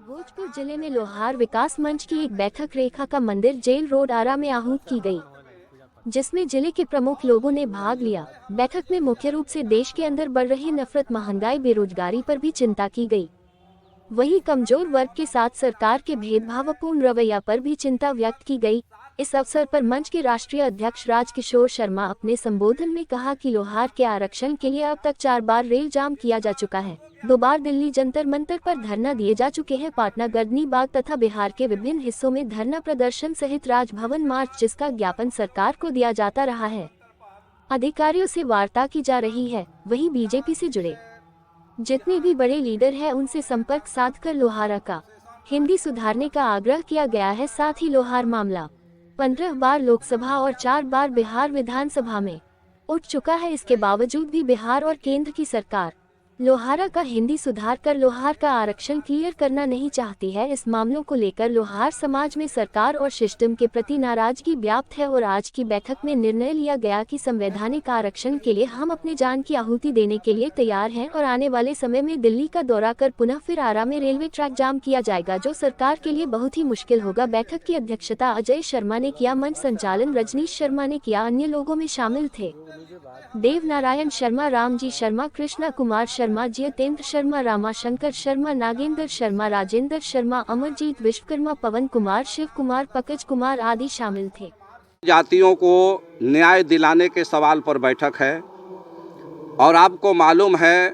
भोजपुर जिले में लोहार विकास मंच की एक बैठक रेखा का मंदिर जेल रोड आरा में आहूत की गई, जिसमें जिले के प्रमुख लोगों ने भाग लिया। बैठक में मुख्य रूप से देश के अंदर बढ़ रही नफरत, महंगाई, बेरोजगारी पर भी चिंता की गई। वहीं कमजोर वर्ग के साथ सरकार के भेदभावपूर्ण रवैया पर भी चिंता व्यक्त की गई। इस अवसर पर मंच के राष्ट्रीय अध्यक्ष राजकिशोर शर्मा अपने संबोधन में कहा कि लोहार के आरक्षण के लिए अब तक 4 बार रेल जाम किया जा चुका है, 2 बार दिल्ली जंतर मंतर पर धरना दिए जा चुके हैं, पाटना गर्दनी बाग तथा बिहार के विभिन्न हिस्सों में धरना प्रदर्शन सहित राजभवन मार्च, जिसका ज्ञापन सरकार को दिया जाता रहा है। अधिकारियों से वार्ता की जा रही है। वहीं बीजेपी से जुड़े जितने भी बड़े लीडर हैं उनसे संपर्क साधकर लोहारा का हिंदी सुधारने का आग्रह किया गया है। साथ ही लोहार मामला 15 बार लोकसभा और 4 बार बिहार विधानसभा में उठ चुका है। इसके बावजूद भी बिहार और केंद्र की सरकार लोहारा का हिंदी सुधार कर लोहार का आरक्षण क्लियर करना नहीं चाहती है। इस मामलों को लेकर लोहार समाज में सरकार और सिस्टम के प्रति नाराजगी व्याप्त है और आज की बैठक में निर्णय लिया गया कि संवैधानिक आरक्षण के लिए हम अपने जान की आहुति देने के लिए तैयार हैं और आने वाले समय में दिल्ली का दौरा कर पुनः फिर आरा में रेलवे ट्रैक जाम किया जाएगा, जो सरकार के लिए बहुत ही मुश्किल होगा। बैठक की अध्यक्षता अजय शर्मा ने किया, मंच संचालन रजनीश शर्मा ने किया। अन्य लोगों में शामिल थे देव नारायण शर्मा, रामजी शर्मा, कृष्णा कुमार शर्मा, जितेंद्र शर्मा, रामाशंकर शर्मा, नागेंद्र शर्मा, राजेंद्र शर्मा, अमरजीत विश्वकर्मा, पवन कुमार, शिव कुमार, पंकज कुमार आदि शामिल थे। जातियों को न्याय दिलाने के सवाल पर बैठक है और आपको मालूम है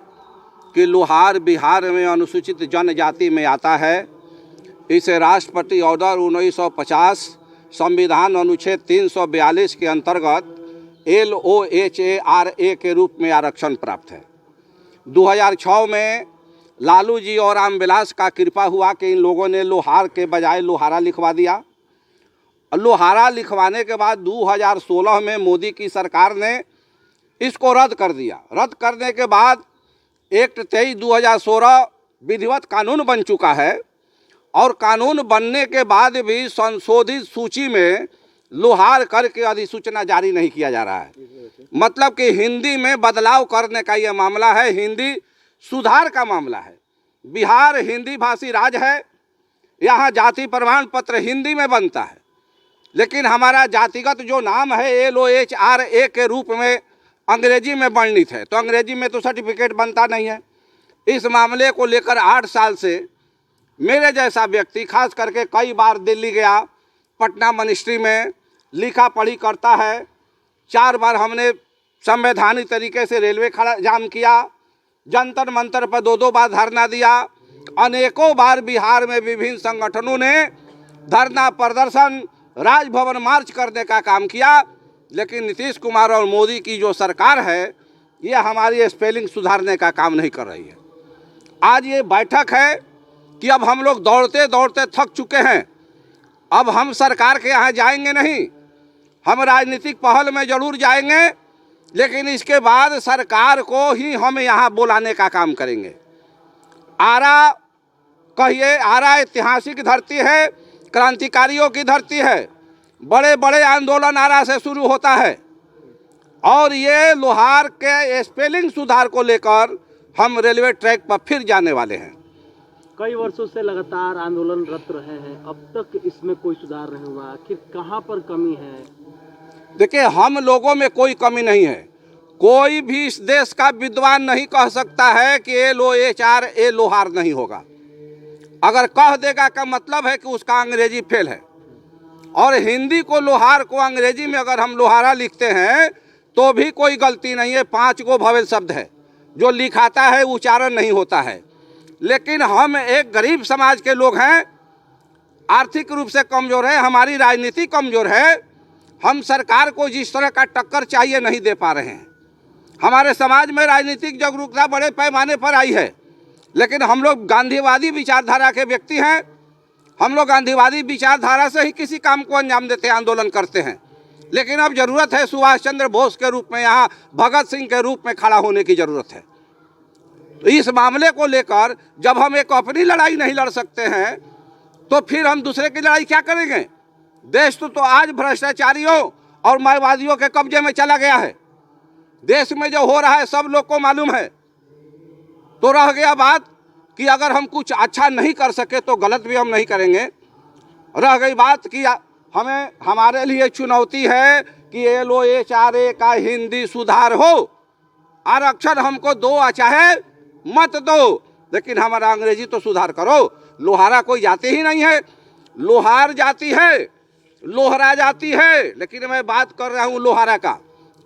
कि लोहार बिहार में अनुसूचित जनजाति में आता है। इसे राष्ट्रपति ऑर्डर 1950 संविधान अनुच्छेद 342 के अंतर्गत LOHARA के रूप में आरक्षण प्राप्त है। 2006 में लालू जी और रामविलास का कृपा हुआ कि इन लोगों ने लोहार के बजाय लोहारा लिखवा दिया। लोहारा लिखवाने के बाद 2016 में मोदी की सरकार ने इसको रद्द कर दिया। रद्द करने के बाद एक्ट 23/2016 विधिवत कानून बन चुका है और कानून बनने के बाद भी संशोधित सूची में लोहार करके अधिसूचना जारी नहीं किया जा रहा है। मतलब कि हिंदी में बदलाव करने का यह मामला है, हिंदी सुधार का मामला है। बिहार हिंदी भाषी राज्य है, यहाँ जाति प्रमाण पत्र हिंदी में बनता है, लेकिन हमारा जातिगत जो नाम है LOHRA के रूप में अंग्रेजी में वर्णित है, तो अंग्रेजी में तो सर्टिफिकेट बनता नहीं है। इस मामले को लेकर 8 साल से मेरे जैसा व्यक्ति खास करके कई बार दिल्ली गया, पटना मिनिस्ट्री में लिखा पढ़ी करता है। 4 बार हमने संवैधानिक तरीके से रेलवे खड़ा जाम किया, जंतर मंतर पर 2-2 बार धरना दिया। अनेकों बार बिहार में विभिन्न संगठनों ने धरना प्रदर्शन, राजभवन मार्च करने का काम किया, लेकिन नीतीश कुमार और मोदी की जो सरकार है ये हमारी स्पेलिंग सुधारने का काम नहीं कर रही है। आज ये बैठक है कि अब हम लोग दौड़ते दौड़ते थक चुके हैं। अब हम सरकार के यहाँ जाएंगे नहीं, हम राजनीतिक पहल में जरूर जाएंगे, लेकिन इसके बाद सरकार को ही हम यहाँ बुलाने का काम करेंगे। आरा कहिए, आरा ऐतिहासिक धरती है, क्रांतिकारियों की धरती है, बड़े बड़े आंदोलन आरा से शुरू होता है और ये लोहार के स्पेलिंग सुधार को लेकर हम रेलवे ट्रैक पर फिर जाने वाले हैं। कई वर्षों से लगातार आंदोलनरत रहे हैं, अब तक इसमें कोई सुधार नहीं हुआ, आखिर कहाँ पर कमी है? देखिए, हम लोगों में कोई कमी नहीं है। कोई भी इस देश का विद्वान नहीं कह सकता है कि LOHRA लोहार नहीं होगा। अगर कह देगा का मतलब है कि उसका अंग्रेजी फेल है। और हिंदी को लोहार को अंग्रेजी में अगर हम लोहारा लिखते हैं तो भी कोई गलती नहीं है। 5 गो भवेल शब्द है, जो लिखाता है उच्चारण नहीं होता है। लेकिन हम एक गरीब समाज के लोग हैं, आर्थिक रूप से कमज़ोर है, हमारी राजनीति कमज़ोर है। हम सरकार को जिस तरह का टक्कर चाहिए नहीं दे पा रहे हैं। हमारे समाज में राजनीतिक जागरूकता बड़े पैमाने पर आई है, लेकिन हम लोग गांधीवादी विचारधारा के व्यक्ति हैं। हम लोग गांधीवादी विचारधारा से ही किसी काम को अंजाम देते हैं, आंदोलन करते हैं। लेकिन अब ज़रूरत है सुभाष चंद्र बोस के रूप में, यहाँ भगत सिंह के रूप में खड़ा होने की ज़रूरत है। तो इस मामले को लेकर जब हम एक अपनी लड़ाई नहीं लड़ सकते हैं तो फिर हम दूसरे की लड़ाई क्या करेंगे? देश तो आज भ्रष्टाचारियों और माओवादियों के कब्जे में चला गया है। देश में जो हो रहा है सब लोग को मालूम है। तो रह गया बात कि अगर हम कुछ अच्छा नहीं कर सके तो गलत भी हम नहीं करेंगे। रह गई बात कि हमें हमारे लिए चुनौती है कि LOHRA का हिंदी सुधार हो। आरक्षण हमको दो चाहे मत दो, लेकिन हमारा अंग्रेजी तो सुधार करो। लोहारा कोई जाति ही नहीं है, लोहार जाति है, लोहरा जाति है, लेकिन मैं बात कर रहा हूँ लोहारा का,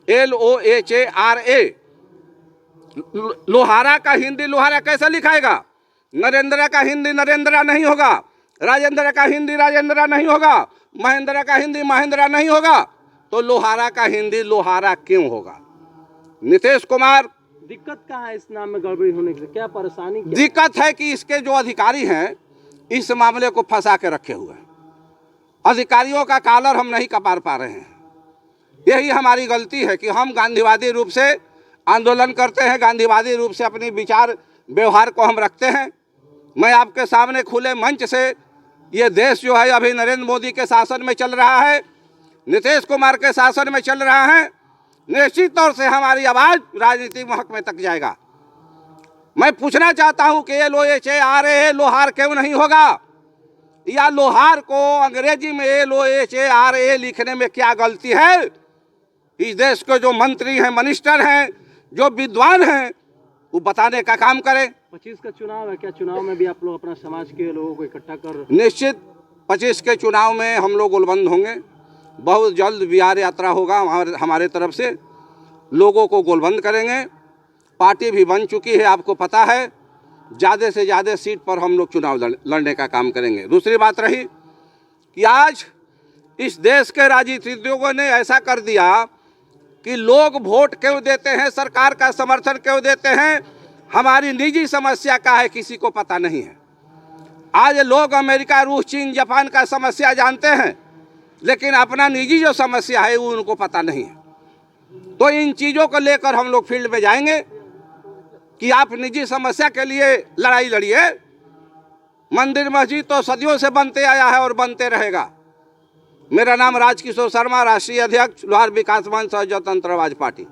LOHRA। लोहारा का हिंदी लोहारा कैसे लिखाएगा? नरेंद्र का हिंदी नरेंद्रा नहीं होगा, राजेंद्र का हिंदी राजेंद्रा नहीं होगा, महेंद्र का हिंदी महेंद्रा नहीं होगा, तो लोहारा का हिंदी लोहारा क्यों होगा? नीतीश कुमार, दिक्कत कहाँ है इस नाम में गड़बड़ी होने की? क्या परेशानी क्या? दिक्कत है कि इसके जो अधिकारी हैं इस मामले को फंसा के रखे हुए हैं। अधिकारियों का कॉलर हम नहीं कपार पा रहे हैं। यही हमारी गलती है कि हम गांधीवादी रूप से आंदोलन करते हैं, गांधीवादी रूप से अपनी विचार व्यवहार को हम रखते हैं। मैं आपके सामने खुले मंच से, ये देश जो है अभी नरेंद्र मोदी के शासन में चल रहा है, नीतीश कुमार के शासन में चल रहा है, निश्चित तौर से हमारी आवाज़ राजनीतिक महकमे तक जाएगा। मैं पूछना चाहता हूं कि LOHRA लोहार क्यों नहीं होगा, या लोहार को अंग्रेजी में LOHRA लिखने में क्या गलती है? इस देश के जो मंत्री हैं, मिनिस्टर हैं, जो विद्वान हैं, वो बताने का काम करें। 25 का चुनाव है, क्या चुनाव में भी आप लोग अपना समाज के लोगों को इकट्ठा कर? निश्चित 25 के चुनाव में हम लोग गोलबंद होंगे। बहुत जल्द बिहार यात्रा होगा हमारे तरफ से, लोगों को गोलबंद करेंगे। पार्टी भी बन चुकी है, आपको पता है। ज़्यादा से ज़्यादा सीट पर हम लोग चुनाव लड़ने का काम करेंगे। दूसरी बात रही कि आज इस देश के राजनीतिज्ञों ने ऐसा कर दिया कि लोग वोट क्यों देते हैं, सरकार का समर्थन क्यों देते हैं, हमारी निजी समस्या का है किसी को पता नहीं है। आज लोग अमेरिका, रूस, चीन, जापान का समस्या जानते हैं, लेकिन अपना निजी जो समस्या है वो उनको पता नहीं है। तो इन चीज़ों को लेकर हम लोग फील्ड में जाएंगे कि आप निजी समस्या के लिए लड़ाई लड़िए। मंदिर मस्जिद तो सदियों से बनते आया है और बनते रहेगा। मेरा नाम राजकिशोर शर्मा, राष्ट्रीय अध्यक्ष लोहार विकास मंच जनतंत्रवाद पार्टी।